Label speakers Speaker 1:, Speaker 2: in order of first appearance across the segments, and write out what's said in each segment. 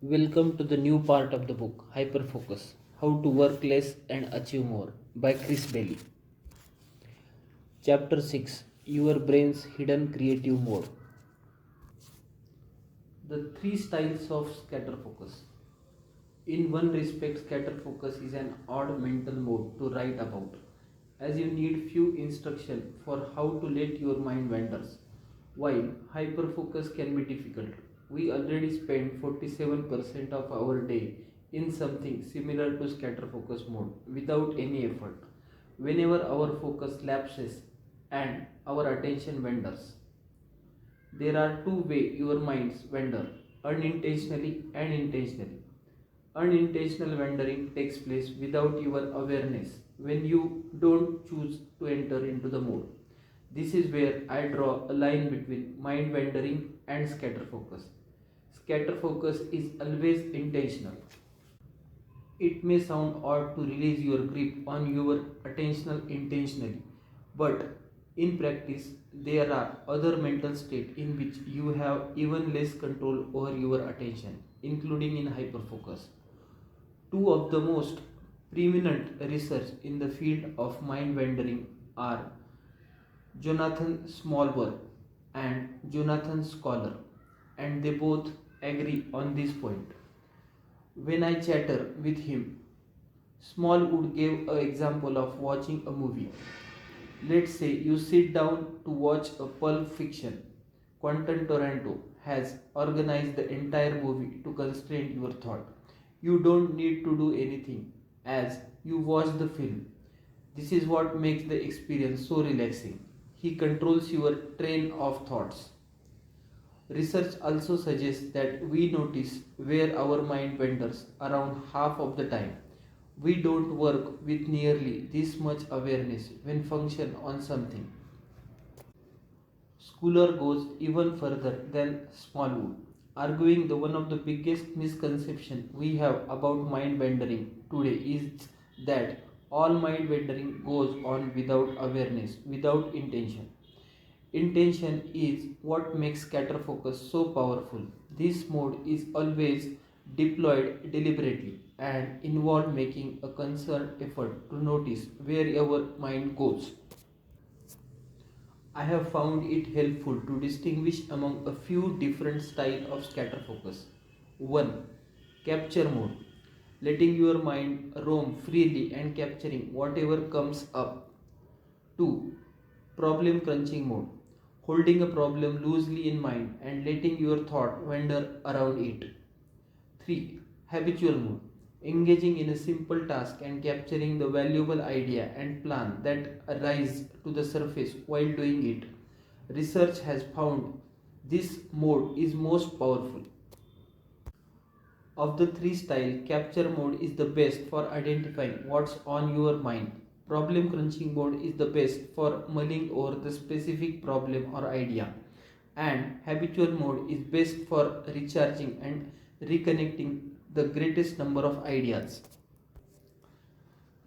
Speaker 1: Welcome to the new part of the book, Hyperfocus How to Work Less and Achieve More by Chris Bailey. Chapter 6 Your Brain's Hidden Creative Mode. The three styles of scatter focus. In one respect, scatter focus is an odd mental mode to write about, as you need few instructions for how to let your mind wander. While hyperfocus can be difficult, we already spend 47% of our day in something similar to scatter focus mode without any effort. Whenever our focus lapses and our attention wanders, there are two ways your minds wander, unintentionally and intentionally. Unintentional wandering takes place without your awareness when you don't choose to enter into the mode. This is where I draw a line between mind wandering and scatter focus. Scatter focus is always intentional. It may sound odd to release your grip on your attentional intentionally, but in practice, there are other mental states in which you have even less control over your attention, including in hyperfocus. Two of the most preeminent research in the field of mind wandering are Jonathan Smallworth and Jonathan Scholar, and they both agree on this point. When I chatter with him, Smallwood gave an example of watching a movie. Let's say you sit down to watch a Pulp Fiction. Quentin Tarantino has organized the entire movie to constrain your thought. You don't need to do anything as you watch the film. This is what makes the experience so relaxing. He controls your train of thoughts. Research also suggests that we notice where our mind wanders around half of the time. We don't work with nearly this much awareness when function on something. Schooler goes even further than Smallwood, arguing that one of the biggest misconceptions we have about mind wandering today is that all mind wandering goes on without awareness, without intention. Intention is what makes scatter focus so powerful. This mode is always deployed deliberately and involve making a concerted effort to notice where our mind goes. I have found it helpful to distinguish among a few different styles of scatter focus. 1. Capture mode, letting your mind roam freely and capturing whatever comes up. 2. Problem crunching mode, holding a problem loosely in mind and letting your thought wander around it. 3. Habitual mode, engaging in a simple task and capturing the valuable idea and plan that arise to the surface while doing it. Research has found this mode is most powerful. Of the three styles, capture mode is the best for identifying what's on your mind. Problem crunching mode is the best for mulling over the specific problem or idea. And habitual mode is best for recharging and reconnecting the greatest number of ideas.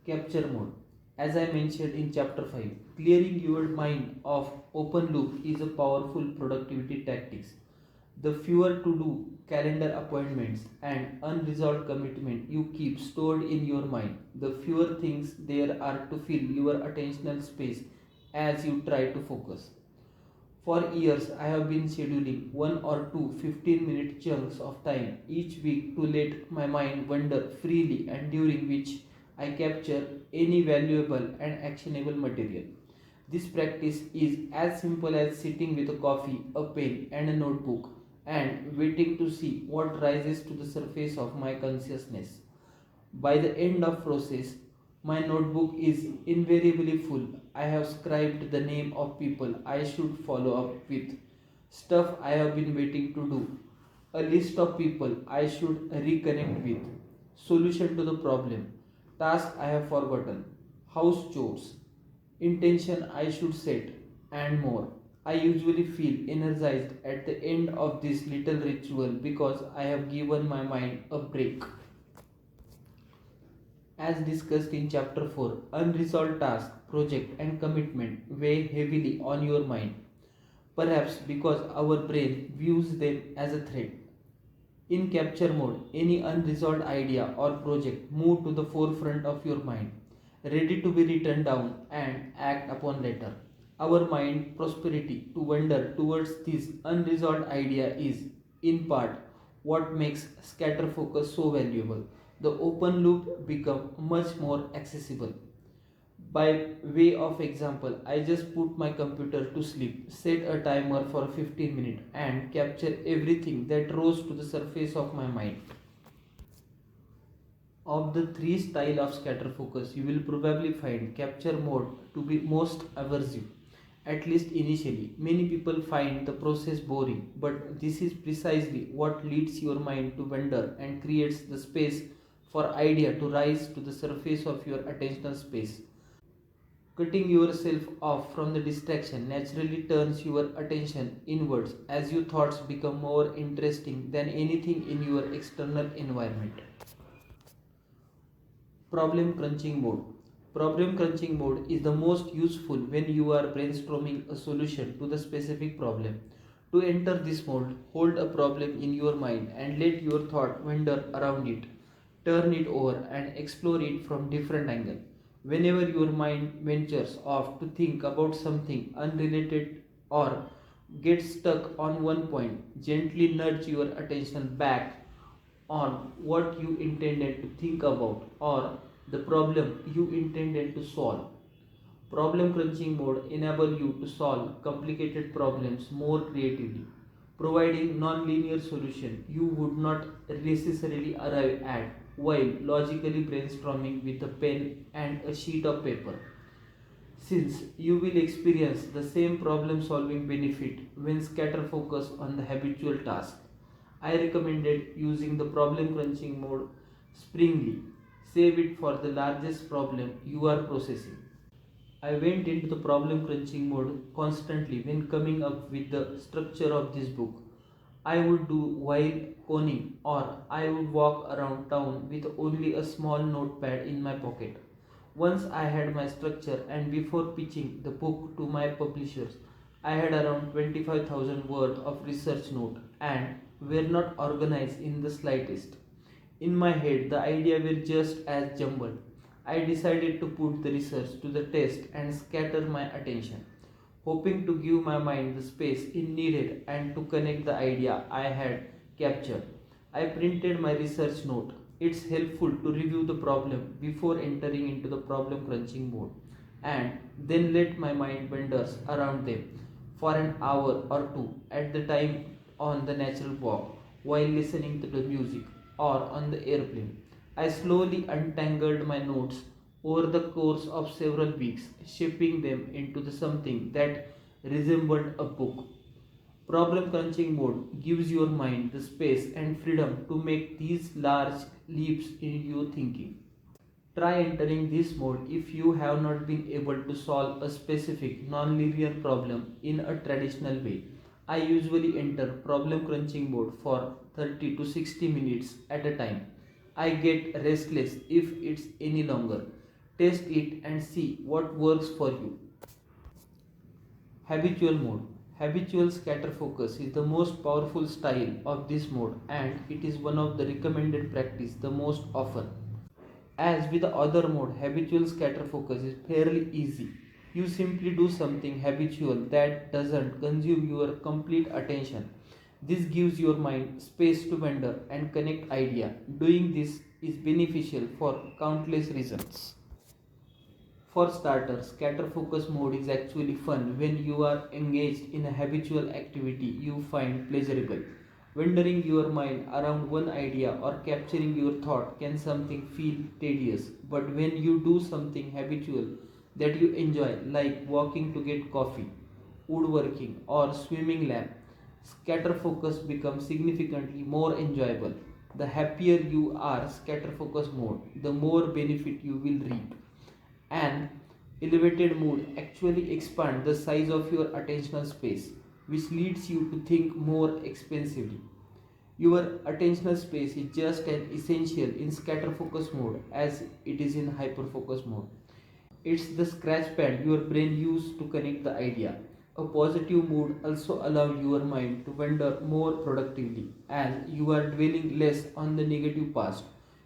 Speaker 1: Capture mode. As I mentioned in chapter 5, clearing your mind of open loop is a powerful productivity tactics. The fewer to do calendar appointments and unresolved commitment you keep stored in your mind, the fewer things there are to fill your attentional space as you try to focus. For years, I have been scheduling one or two 15-minute chunks of time each week to let my mind wander freely and during which I capture any valuable and actionable material. This practice is as simple as sitting with a coffee, a pen, and a notebook and waiting to see what rises to the surface of my consciousness. By the end of process, my notebook is invariably full. I have scribed the name of people I should follow up with, stuff I have been waiting to do, a list of people I should reconnect with, solution to the problem, task I have forgotten, house chores, intention I should set, and more. I usually feel energized at the end of this little ritual because I have given my mind a break. As discussed in chapter 4, unresolved tasks, project and commitment weigh heavily on your mind, perhaps because our brain views them as a threat. In capture mode, any unresolved idea or project move to the forefront of your mind, ready to be written down and act upon later. Our mind prosperity to wander towards this unresolved idea is, in part, what makes scatter focus so valuable. The open loop become much more accessible. By way of example, I just put my computer to sleep, set a timer for 15 minutes and capture everything that rose to the surface of my mind. Of the three styles of scatter focus, you will probably find capture mode to be most aversive, at least initially. Many people find the process boring, but this is precisely what leads your mind to wander and creates the space for idea to rise to the surface of your attentional space. Cutting yourself off from the distraction naturally turns your attention inwards as your thoughts become more interesting than anything in your external environment. Problem crunching mode. Problem crunching mode is the most useful when you are brainstorming a solution to the specific problem. To enter this mode, hold a problem in your mind and let your thought wander around it. Turn it over and explore it from different angles. Whenever your mind ventures off to think about something unrelated or gets stuck on one point, gently nudge your attention back on what you intended to think about or the problem you intended to solve. Problem crunching mode enable you to solve complicated problems more creatively, providing non-linear solution you would not necessarily arrive at while logically brainstorming with a pen and a sheet of paper. Since you will experience the same problem solving benefit when scatter focus on the habitual task, I recommended using the problem crunching mode springly. Save it for the largest problem you are processing. I went into the problem crunching mode constantly when coming up with the structure of this book. I would do while conning, or I would walk around town with only a small notepad in my pocket. Once I had my structure, and before pitching the book to my publishers, I had around 25,000 words of research note and were not organized in the slightest. In my head, the ideas were just as jumbled. I decided to put the research to the test and scatter my attention, hoping to give my mind the space it needed and to connect the idea I had captured. I printed my research note. It's helpful to review the problem before entering into the problem crunching mode and then let my mind wanders around them for an hour or two at the time on the natural walk while listening to the music or on the airplane. I slowly untangled my notes over the course of several weeks, shaping them into something that resembled a book. Problem crunching mode gives your mind the space and freedom to make these large leaps in your thinking. Try entering this mode if you have not been able to solve a specific non-linear problem in a traditional way. I usually enter problem crunching mode for 30 to 60 minutes at a time. I get restless if it's any longer. Test it and see what works for you. Habitual mode. Habitual scatter focus is the most powerful style of this mode and it is one of the recommended practice the most often. As with the other mode, habitual scatter focus is fairly easy. You simply do something habitual that doesn't consume your complete attention. This gives your mind space to wander and connect idea. Doing this is beneficial for countless reasons. For starters, scatter focus mode is actually fun when you are engaged in a habitual activity you find pleasurable. Wandering your mind around one idea or capturing your thought can something feel tedious, but when you do something habitual that you enjoy, like walking to get coffee, woodworking, or swimming lap, scatter focus becomes significantly more enjoyable. The happier you are scatter focus mode, the more benefit you will reap. An elevated mood actually expands the size of your attentional space, which leads you to think more expansively. Your attentional space is just as essential in scatter focus mode as it is in hyperfocus mode. It's the scratch pad your brain uses to connect the idea. A positive mood also allows your mind to wander more productively as you are dwelling less on the negative past.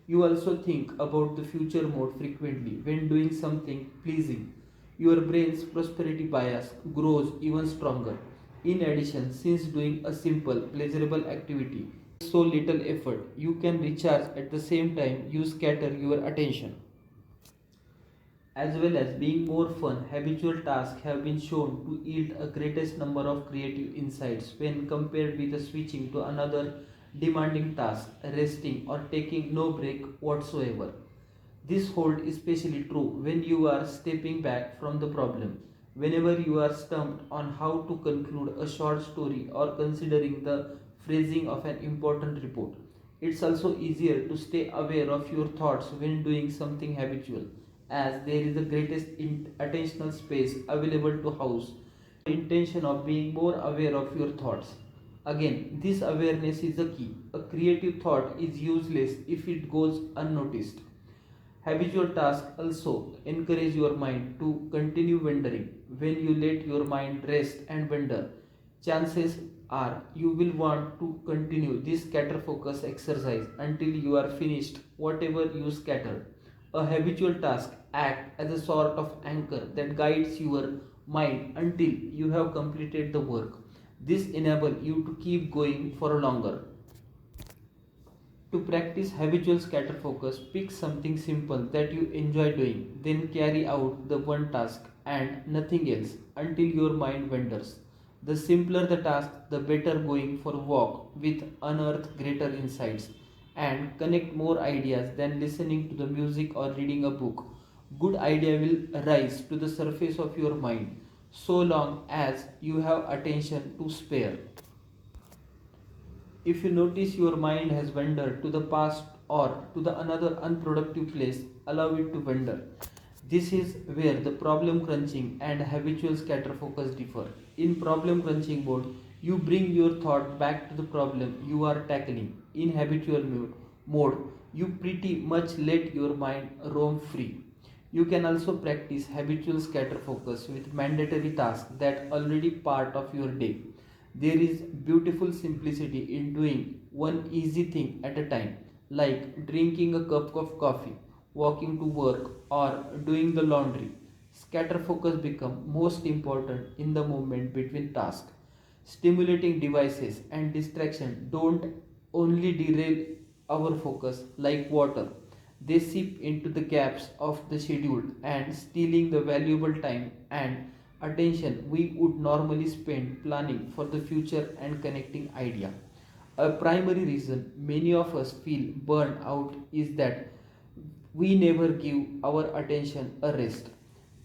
Speaker 1: You also think about the future more frequently when doing something pleasing. Your brain's prosperity bias grows even stronger. In addition, since doing a simple, pleasurable activity so little effort, you can recharge at the same time you scatter your attention. As well as being more fun, habitual tasks have been shown to yield a greatest number of creative insights when compared with switching to another demanding task, resting or taking no break whatsoever. This holds especially true when you are stepping back from the problem. Whenever you are stumped on how to conclude a short story or considering the phrasing of an important report, it's also easier to stay aware of your thoughts when doing something habitual, as there is the greatest attentional space available to house intention of being more aware of your thoughts. Again, this awareness is a key. A creative thought is useless if it goes unnoticed. Habitual tasks also encourage your mind to continue wandering. When you let your mind rest and wander, chances are you will want to continue this scatter focus exercise until you are finished whatever you scattered. A habitual task acts as a sort of anchor that guides your mind until you have completed the work. This enables you to keep going for longer. To practice habitual scatter focus, pick something simple that you enjoy doing, then carry out the one task and nothing else until your mind wanders. The simpler the task, the better going for a walk with unearth greater insights and connect more ideas than listening to the music or reading a book. Good idea will rise to the surface of your mind so long as you have attention to spare. If you notice your mind has wandered to the past or to the another unproductive place, allow it to wander. This is where the problem crunching and habitual scatter focus differ. In problem crunching mode, you bring your thought back to the problem you are tackling. In habitual mode, you pretty much let your mind roam free. You can also practice habitual scatter focus with mandatory tasks that already part of your day. There is beautiful simplicity in doing one easy thing at a time, like drinking a cup of coffee, walking to work, or doing the laundry. Scatter focus become most important in the moment between tasks. Stimulating devices and distraction don't only derail our focus like water. They seep into the gaps of the schedule and stealing the valuable time and attention we would normally spend planning for the future and connecting idea. A primary reason many of us feel burned out is that we never give our attention a rest.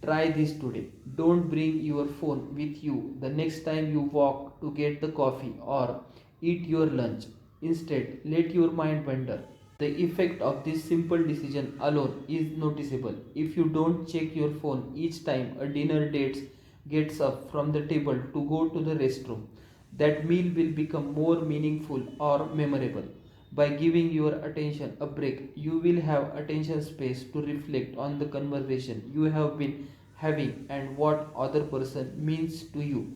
Speaker 1: Try this today. Don't bring your phone with you the next time you walk to get the coffee or eat your lunch. Instead, let your mind wander. The effect of this simple decision alone is noticeable. If you don't check your phone each time a dinner date gets up from the table to go to the restroom, that meal will become more meaningful or memorable. By giving your attention a break, you will have attention space to reflect on the conversation you have been having and what other person means to you.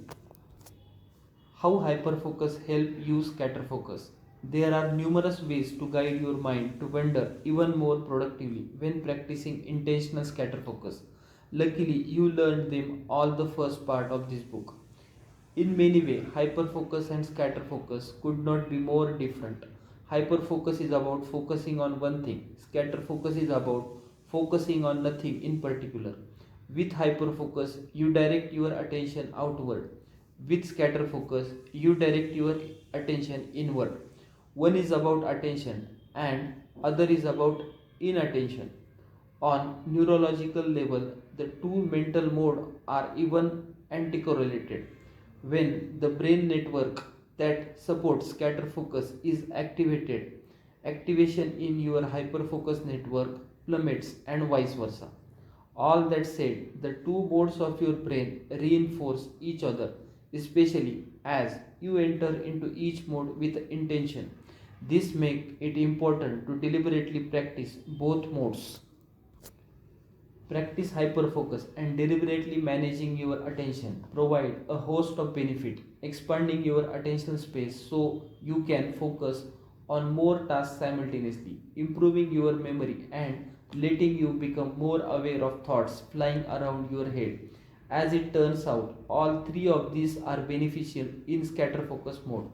Speaker 1: How hyperfocus help you scatter focus? There are numerous ways to guide your mind to wander even more productively when practicing intentional scatter focus. Luckily, you learned them all the first part of this book. In many ways, hyperfocus and scatter focus could not be more different. Hyperfocus is about focusing on one thing. Scatter focus is about focusing on nothing in particular. With hyperfocus, you direct your attention outward. With scatter focus, you direct your attention inward. One is about attention and other is about inattention. On neurological level, the two mental modes are even anticorrelated. When the brain network that supports scatter focus is activated, activation in your hyperfocus network plummets and vice versa. All that said, the two modes of your brain reinforce each other, especially as you enter into each mode with intention. This makes it important to deliberately practice both modes. Practice hyperfocus and deliberately managing your attention provide a host of benefit, expanding your attentional space so you can focus on more tasks simultaneously, improving your memory and letting you become more aware of thoughts flying around your head. As it turns out, all three of these are beneficial in scatter focus mode.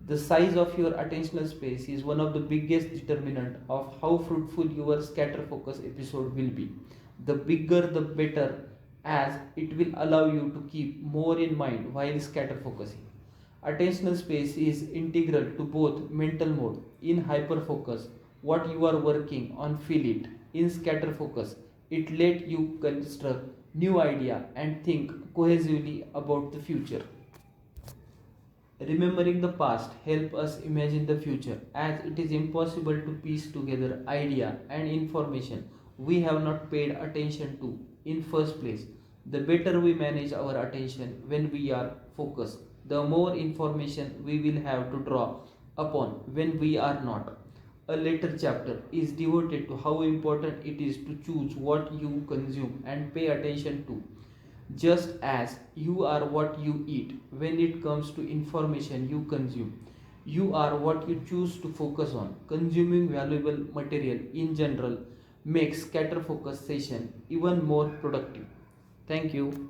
Speaker 1: The size of your attentional space is one of the biggest determinant of how fruitful your scatter focus episode will be. The bigger the better, as it will allow you to keep more in mind while scatter focusing. Attentional space is integral to both mental mode. In hyperfocus, what you are working on feel it. In scatter focus, it let you construct new idea and think cohesively about the future. Remembering the past help us imagine the future, as it is impossible to piece together idea and information we have not paid attention to in first place. The better we manage our attention when we are focused, the more information we will have to draw upon when we are not. A later chapter is devoted to how important it is to choose what you consume and pay attention to, just as you are what you eat. When it comes to information you consume, you are what you choose to focus on. Consuming valuable material in general makes scatter focus session even more productive. Thank you.